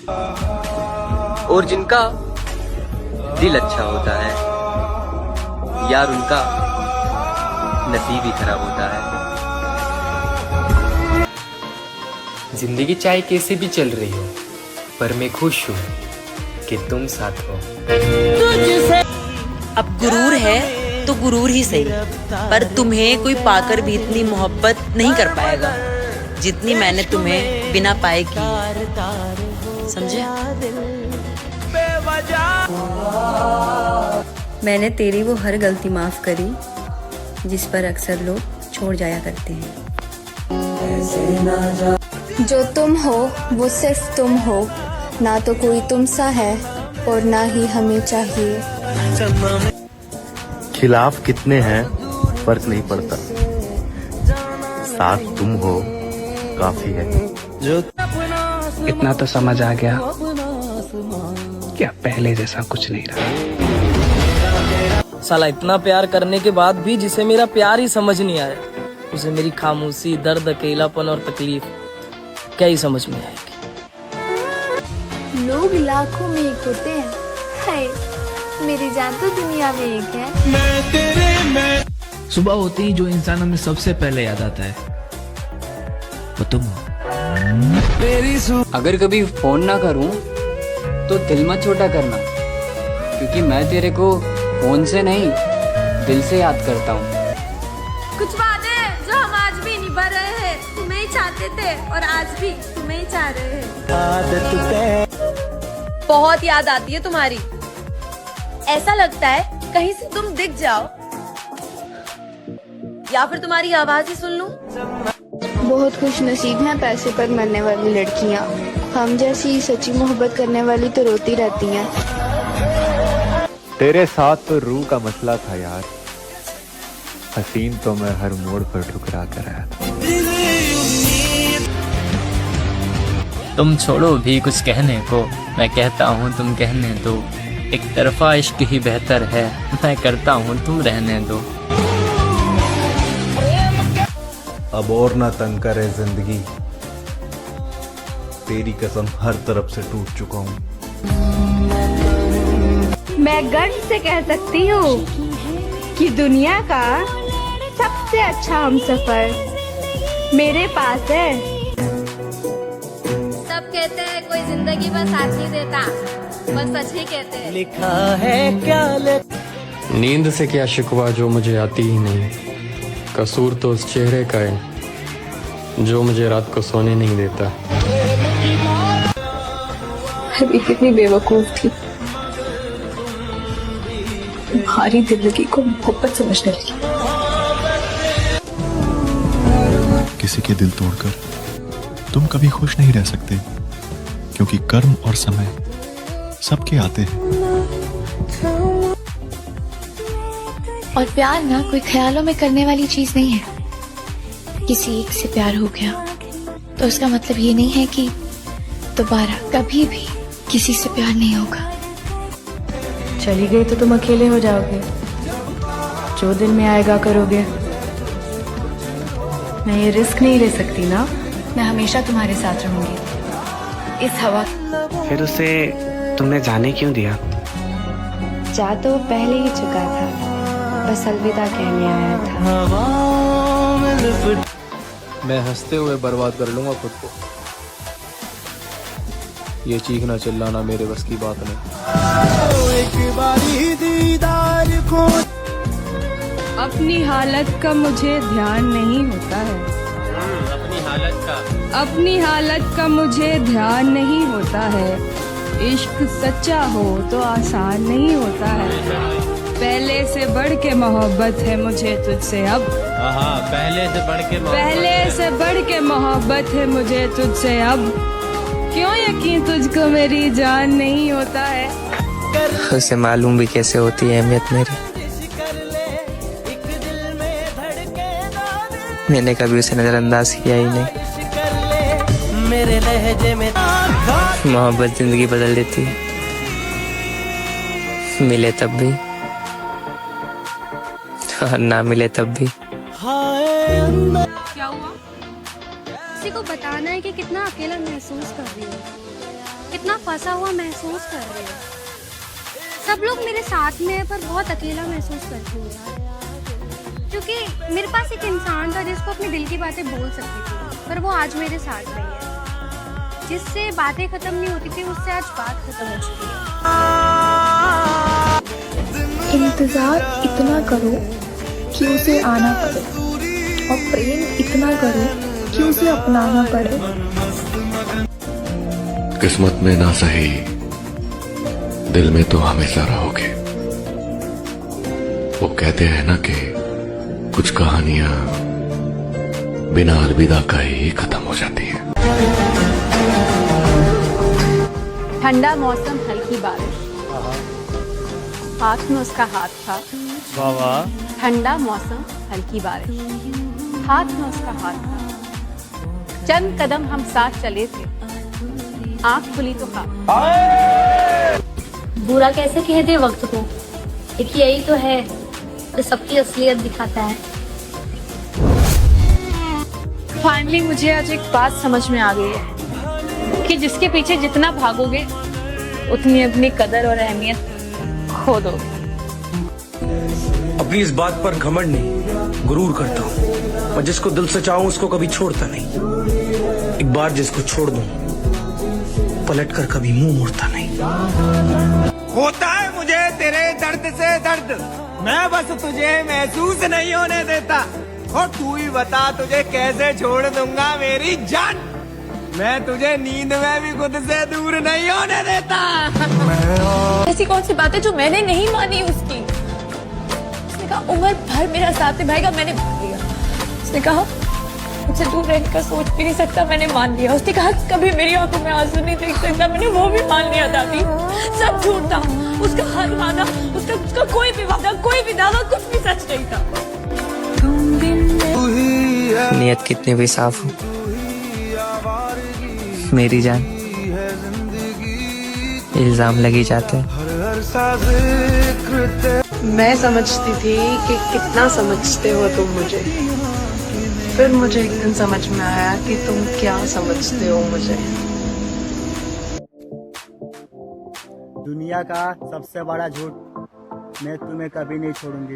और जिनका दिल अच्छा होता है यार, उनका नसीब ही खराब होता है। जिंदगी चाहे कैसे भी चल रही हो, पर मैं खुश हूँ कि तुम साथ हो। अब गुरूर है तो गुरूर ही सही, पर तुम्हें कोई पाकर भी इतनी मोहब्बत नहीं कर पाएगा जितनी मैंने तुम्हें बिना पाए की। समझे? मैंने तेरी वो हर गलती माफ करी जिस पर अक्सर लोग छोड़ जाया करते हैं। जो तुम हो वो सिर्फ तुम हो, ना तो कोई तुम सा है और ना ही हमें चाहिए। खिलाफ कितने हैं फर्क नहीं पड़ता, साथ तुम हो काफी है। इतना तो समझ आ गया कि अब पहले जैसा कुछ नहीं रहा। साला इतना प्यार करने के बाद भी जिसे मेरा प्यार ही समझ नहीं आया, उसे मेरी खामोशी, दर्द, अकेलापन और तकलीफ क्या ही समझ में आएगी। लोग लाखों में एक होते हैं, हाय मेरी जान तो दुनिया में एक है। सुबह होते ही जो इंसान हमें सबसे पहले याद आता है वो तुम हो। अगर कभी फोन ना करूं तो दिल मत छोटा करना, क्योंकि मैं तेरे को फोन से नहीं दिल से याद करता हूँ। कुछ वादे जो हम आज भी निभा रहे हैं, तुम्हें ही चाहते थे और आज भी तुम्हें ही चाह रहे हैं। बहुत याद आती है तुम्हारी, ऐसा लगता है कहीं से तुम दिख जाओ या फिर तुम्हारी आवाज ही सुन लूं। बहुत खुश नसीब हैं पैसे पर मरने वाली लड़कियां, हम जैसी सच्ची मोहब्बत करने वाली तो रोती रहती हैं। तेरे साथ तो रूह का मसला था यार, हसीन तो मैं हर मोड़ पर ठुकरा कर आया था। तुम छोड़ो भी कुछ कहने को, मैं कहता हूँ तुम कहने दो। एक तरफा इश्क ही बेहतर है, मैं करता हूँ तुम रहने दो। अब और ना तंग करे जिंदगी, तेरी कसम हर तरफ से टूट चुका हूँ। मैं गर्व से कह सकती हूँ कि दुनिया का सबसे अच्छा हमसफर मेरे पास है। सब कहते हैं कोई जिंदगी में साथ नहीं देता, बस सच ही कहते हैं। लिखा है क्या नींद से क्या शिकवा जो मुझे आती ही नहीं, कसूर तो उस चेहरे का है जो मुझे रात को सोने नहीं देता। अभी कितनी बेवकूफ थी, तुम्हारी जिंदगी को मोहब्बत समझने लगी। किसी के दिल तोड़कर तुम कभी खुश नहीं रह सकते, क्योंकि कर्म और समय सबके आते हैं। और प्यार ना कोई ख्यालों में करने वाली चीज नहीं है। किसी एक से प्यार हो गया तो उसका मतलब ये नहीं है कि दोबारा कभी भी किसी से प्यार नहीं होगा। चली गई तो तुम अकेले हो जाओगे, जो दिल में आएगा करोगे। मैं ये रिस्क नहीं ले सकती ना, मैं हमेशा तुम्हारे साथ रहूंगी इस हवा। फिर उसे तुमने जाने क्यों दिया? जा तो वो पहले ही चुका था, बस अलविदा कहने आया था। मैं हंसते हुए बर्बाद कर लूंगा खुद को, ये चीखना चिल्लाना मेरे बस की बात नहीं। अपनी हालत का मुझे ध्यान नहीं होता है, अपनी हालत का मुझे ध्यान नहीं होता है। इश्क सच्चा हो तो आसान नहीं होता है। पहले से बढ़ के मोहब्बत है मुझे तुझसे अब, पहले से बढ़ के मोहब्बत है मुझे तुझसे अब। क्यों यकीन तुझको मेरी जान नहीं होता है। उसे मालूम भी कैसे होती है अहमियत मेरी, मैंने कभी उसे नजरअंदाज किया ही नहीं। मोहब्बत जिंदगी बदल देती है, मिले तब भी और ना मिले तब भी। क्या हुआ? किसी को बताना है कि कितना अकेला महसूस कर रही हूँ। कितना फंसा हुआ महसूस कर रही हूँ। सब लोग मेरे साथ में है पर बहुत अकेला महसूस करती हूँ यार। क्योंकि मेरे पास एक इंसान था जिसको अपने दिल की बातें बोल सकती थी, पर वो आज मेरे साथ नहीं है। जिससे बातें खत्म नहीं होती थी उससे आज बात खत्म हो चुकी है। इंतजार इतना करो कि उसे आना पड़े, और प्रेम इतना करो कि उसे अपनाना पड़े। किस्मत में ना सही, दिल में तो हमेशा रहोगे। वो कहते हैं ना कि कुछ कहानियां बिना अलविदा का ही खत्म हो जाती हैं। ठंडा मौसम, हल्की बारिश, हाथ में उसका हाथ था। ठंडा मौसम, हल्की बारिश, हाथ में उसका हाथ था। चंद कदम हम साथ चले थे, आंख खुली तो खाक। बुरा कैसे कह दे वक्त को, एक यही तो है जो सबकी असलियत दिखाता है। फाइनली मुझे आज एक बात समझ में आ गई है कि जिसके पीछे जितना भागोगे उतनी अपनी कदर और अहमियत खो दोगे। अपनी इस बात पर घमंड नहीं, गुरूर करता हूँ। मैं जिसको दिल से चाहूँ उसको कभी छोड़ता नहीं। एक बार जिसको छोड़ दूँ पलट कर कभी मुंह मोड़ता नहीं। होता है मुझे तेरे दर्द से दर्द, मैं बस तुझे महसूस नहीं होने देता। और तू ही बता तुझे कैसे छोड़ दूंगा मेरी जान। मैं तुझे नींद में भी खुद से दूर नहीं होने देता। ऐसी कौन सी बातें जो मैंने नहीं मानी उसकी। उसने कहा उम्र भर मेरा साथ निभाएगा, मैंने मान लिया। उसने कहा मुझसे दूर रहने का सोच भी नहीं सकता, मैंने मान लिया। उसने कहा कभी मेरी आंखों में आंसू नहीं देख सकता, मैंने वो भी मान लिया। दादी सब झूठ था, उसका हर वादा, उसका कोई भी वादा, कोई भी दावा, कुछ भी सच नहीं था। नीयत कितनी भी साफ हो मेरी जान, इल्जाम लगी जाते हैं। मैं समझती थी कि कितना समझते हो तुम मुझे, फिर मुझे एक दिन समझ में आया कि तुम क्या समझते हो मुझे। दुनिया का सबसे बड़ा झूठ, मैं तुम्हें कभी नहीं छोड़ूंगी।